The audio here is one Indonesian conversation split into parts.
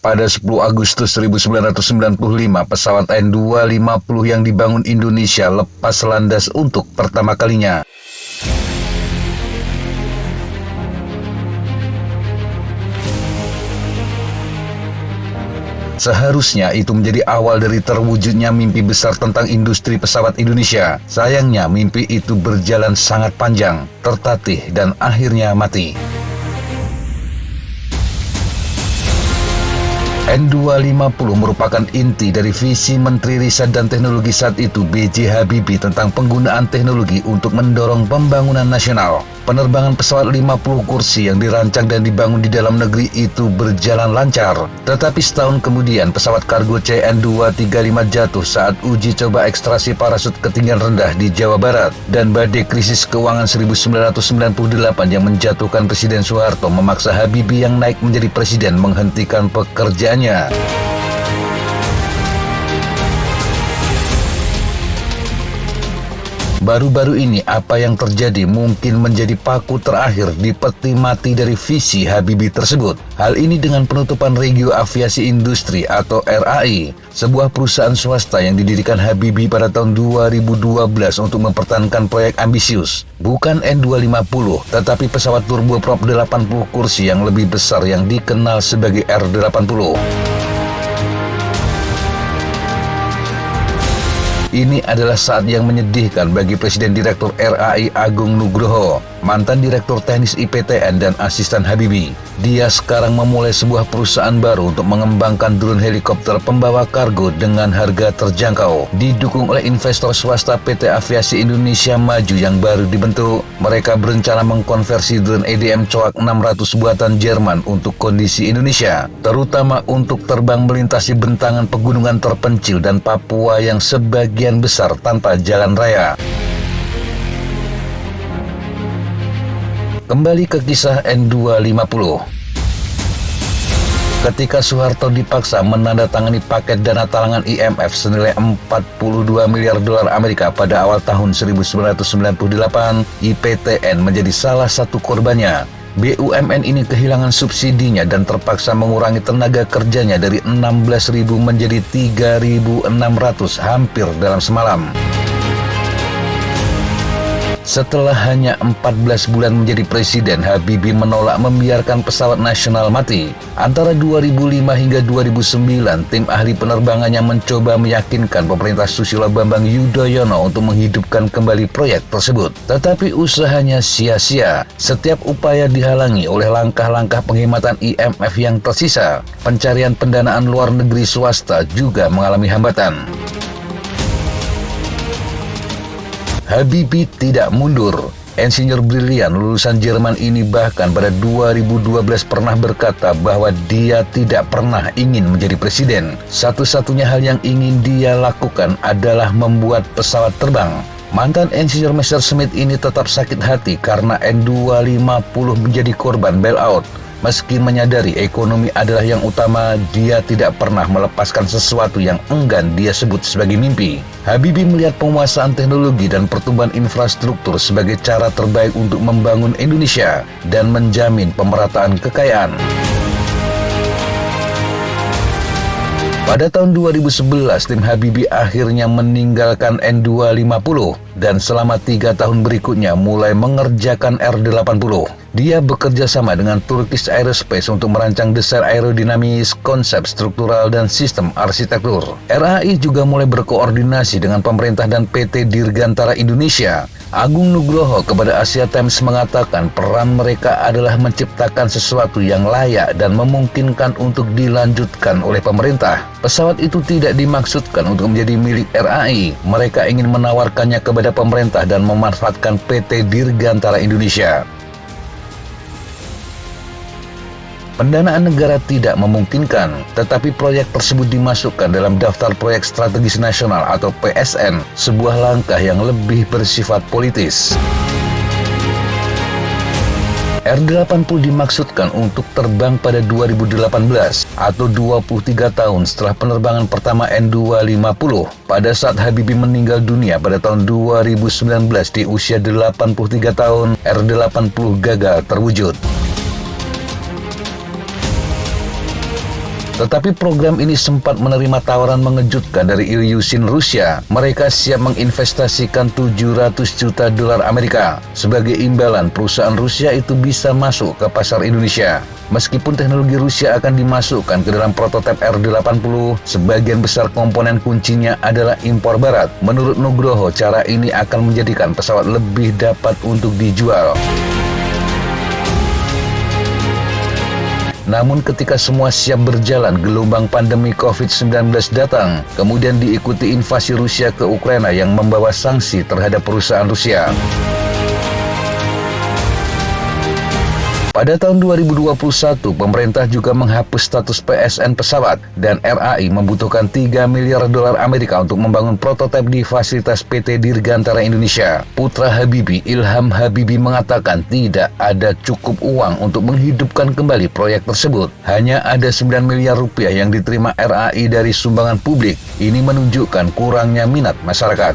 Pada 10 Agustus 1995, pesawat N250 yang dibangun Indonesia lepas landas untuk pertama kalinya. Seharusnya itu menjadi awal dari terwujudnya mimpi besar tentang industri pesawat Indonesia. Sayangnya mimpi itu berjalan sangat panjang, tertatih, dan akhirnya mati. N250 merupakan inti dari visi Menteri Riset dan Teknologi saat itu B.J. Habibie tentang penggunaan teknologi untuk mendorong pembangunan nasional. Penerbangan pesawat 50 kursi yang dirancang dan dibangun di dalam negeri itu berjalan lancar. Tetapi setahun kemudian pesawat kargo CN235 jatuh saat uji coba ekstraksi parasut ketinggian rendah di Jawa Barat. Dan badai krisis keuangan 1998 yang menjatuhkan Presiden Soeharto memaksa Habibie yang naik menjadi presiden menghentikan pekerjaannya. Baru-baru ini apa yang terjadi mungkin menjadi paku terakhir di peti mati dari visi Habibie tersebut. Hal ini dengan penutupan Regio Aviasi Industri atau RAI, sebuah perusahaan swasta yang didirikan Habibie pada tahun 2012 untuk mempertahankan proyek ambisius. Bukan N250, tetapi pesawat turboprop 80 kursi yang lebih besar yang dikenal sebagai R80. Ini adalah saat yang menyedihkan bagi Presiden Direktur RAI Agung Nugroho, mantan Direktur Teknis IPTN dan asisten Habibie. Dia sekarang memulai sebuah perusahaan baru untuk mengembangkan drone helikopter pembawa kargo dengan harga terjangkau. Didukung oleh investor swasta PT Aviasi Indonesia Maju yang baru dibentuk, mereka berencana mengkonversi drone EDM Coak 600 buatan Jerman untuk kondisi Indonesia, terutama untuk terbang melintasi bentangan pegunungan terpencil dan Papua yang sebagian besar tanpa jalan raya. Kembali ke kisah N250. Ketika Soeharto dipaksa menandatangani paket dana talangan IMF senilai 42 miliar dolar Amerika pada awal tahun 1998, IPTN menjadi salah satu korbannya. BUMN ini kehilangan subsidinya dan terpaksa mengurangi tenaga kerjanya dari 16.000 menjadi 3.600 hampir dalam semalam. Setelah hanya 14 bulan menjadi presiden, Habibie menolak membiarkan pesawat nasional mati. Antara 2005 hingga 2009, tim ahli penerbangannya mencoba meyakinkan pemerintah Susilo Bambang Yudhoyono untuk menghidupkan kembali proyek tersebut. Tetapi usahanya sia-sia. Setiap upaya dihalangi oleh langkah-langkah penghematan IMF yang tersisa. Pencarian pendanaan luar negeri swasta juga mengalami hambatan. Habibie tidak mundur. Insinyur brilian lulusan Jerman ini bahkan pada 2012 pernah berkata bahwa dia tidak pernah ingin menjadi presiden. Satu-satunya hal yang ingin dia lakukan adalah membuat pesawat terbang. Mantan insinyur Messerschmitt ini tetap sakit hati karena N250 menjadi korban bailout. Meski menyadari ekonomi adalah yang utama, dia tidak pernah melepaskan sesuatu yang enggan dia sebut sebagai mimpi. Habibie melihat penguasaan teknologi dan pertumbuhan infrastruktur sebagai cara terbaik untuk membangun Indonesia dan menjamin pemerataan kekayaan. Pada tahun 2011, tim Habibie akhirnya meninggalkan N250 dan selama 3 tahun berikutnya mulai mengerjakan R80. Dia bekerja sama dengan Turkish Aerospace untuk merancang desain aerodinamis, konsep struktural, dan sistem arsitektur. RAI juga mulai berkoordinasi dengan pemerintah dan PT Dirgantara Indonesia. Agung Nugroho kepada Asia Times mengatakan peran mereka adalah menciptakan sesuatu yang layak dan memungkinkan untuk dilanjutkan oleh pemerintah. Pesawat itu tidak dimaksudkan untuk menjadi milik RAI. Mereka ingin menawarkannya kepada pemerintah dan memanfaatkan PT Dirgantara Indonesia. Pendanaan negara tidak memungkinkan, tetapi proyek tersebut dimasukkan dalam Daftar Proyek Strategis Nasional atau PSN, sebuah langkah yang lebih bersifat politis. R80 dimaksudkan untuk terbang pada 2018 atau 23 tahun setelah penerbangan pertama N250 pada saat Habibie meninggal dunia pada tahun 2019 di usia 83 tahun. R80 gagal terwujud. Tetapi program ini sempat menerima tawaran mengejutkan dari Ilyushin Rusia. Mereka siap menginvestasikan 700 juta dolar Amerika. Sebagai imbalan, perusahaan Rusia itu bisa masuk ke pasar Indonesia. Meskipun teknologi Rusia akan dimasukkan ke dalam prototipe R80, sebagian besar komponen kuncinya adalah impor barat. Menurut Nugroho, cara ini akan menjadikan pesawat lebih dapat untuk dijual. Namun ketika semua siap berjalan, gelombang pandemi COVID-19 datang, kemudian diikuti invasi Rusia ke Ukraina yang membawa sanksi terhadap perusahaan Rusia. Pada tahun 2021, pemerintah juga menghapus status PSN pesawat dan RAI membutuhkan 3 miliar dolar Amerika untuk membangun prototipe di fasilitas PT Dirgantara Indonesia. Putra Habibie, Ilham Habibie, mengatakan tidak ada cukup uang untuk menghidupkan kembali proyek tersebut. Hanya ada 9 miliar rupiah yang diterima RAI dari sumbangan publik. Ini menunjukkan kurangnya minat masyarakat.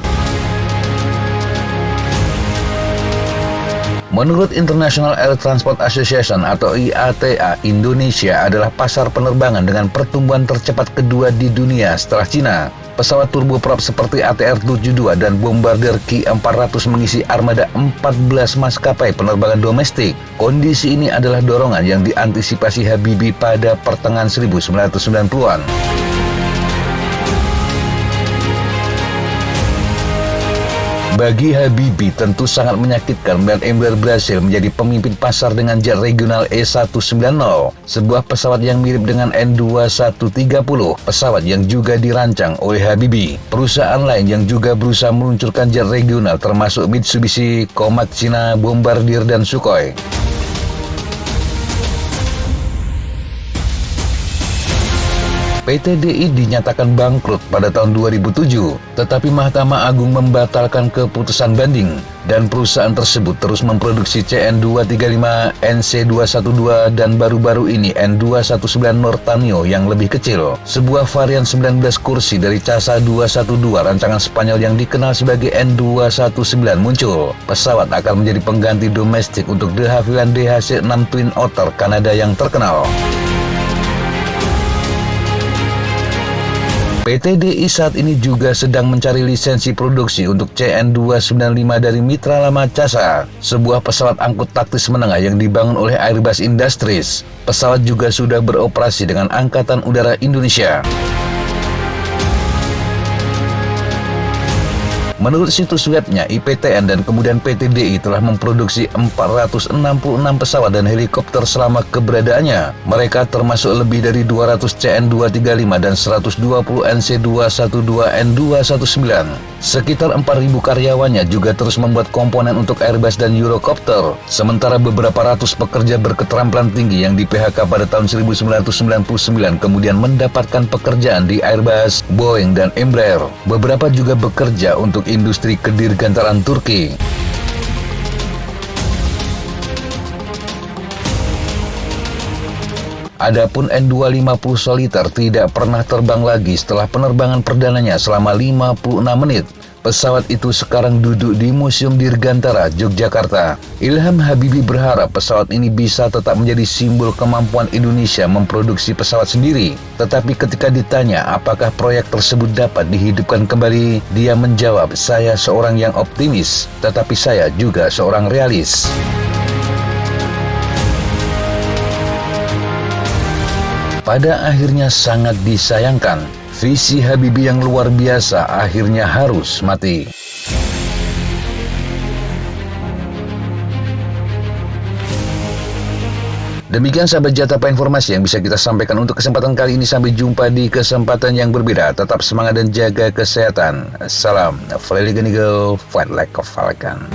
Menurut International Air Transport Association atau IATA, Indonesia adalah pasar penerbangan dengan pertumbuhan tercepat kedua di dunia setelah Cina. Pesawat turboprop seperti ATR-72 dan Bombardier Q400 mengisi armada 14 maskapai penerbangan domestik. Kondisi ini adalah dorongan yang diantisipasi Habibie pada pertengahan 1990-an. Bagi Habibie tentu sangat menyakitkan melihat Embraer berhasil menjadi pemimpin pasar dengan jet regional E190, sebuah pesawat yang mirip dengan N2130, pesawat yang juga dirancang oleh Habibie. Perusahaan lain yang juga berusaha meluncurkan jet regional termasuk Mitsubishi, Comac Cina, Bombardier, dan Sukhoi. PT DI dinyatakan bangkrut pada tahun 2007, tetapi Mahkamah Agung membatalkan keputusan banding dan perusahaan tersebut terus memproduksi CN235, NC212, dan baru-baru ini N219 Nortanio yang lebih kecil. Sebuah varian 19 kursi dari CASA 212 rancangan Spanyol yang dikenal sebagai N219 muncul. Pesawat akan menjadi pengganti domestik untuk de Havilland DHC-6 Twin Otter Kanada yang terkenal. PT DI saat ini juga sedang mencari lisensi produksi untuk CN295 dari mitra lama CASA, sebuah pesawat angkut taktis menengah yang dibangun oleh Airbus Industries. Pesawat juga sudah beroperasi dengan Angkatan Udara Indonesia. Menurut situs webnya, IPTN dan kemudian PT DI telah memproduksi 466 pesawat dan helikopter selama keberadaannya. Mereka termasuk lebih dari 200 CN235 dan 120 NC212N219. Sekitar 4.000 karyawannya juga terus membuat komponen untuk Airbus dan Eurocopter. Sementara beberapa ratus pekerja berketerampilan tinggi yang di PHK pada tahun 1999 kemudian mendapatkan pekerjaan di Airbus, Boeing, dan Embraer. Beberapa juga bekerja untuk industri kedirgantaraan Turki. Adapun N250 Solitaire tidak pernah terbang lagi setelah penerbangan perdananya selama 56 menit. Pesawat itu sekarang duduk di Museum Dirgantara, Yogyakarta. Ilham Habibie berharap pesawat ini bisa tetap menjadi simbol kemampuan Indonesia memproduksi pesawat sendiri. Tetapi ketika ditanya apakah proyek tersebut dapat dihidupkan kembali, dia menjawab, "Saya seorang yang optimis, tetapi saya juga seorang realis." Pada akhirnya sangat disayangkan, visi Habibie yang luar biasa akhirnya harus mati. Demikian sahabat Jatapa informasi yang bisa kita sampaikan untuk kesempatan kali ini. Sampai jumpa di kesempatan yang berbeda. Tetap semangat dan jaga kesehatan. Salam Fly Like an Eagle, Fight Like a Falcon.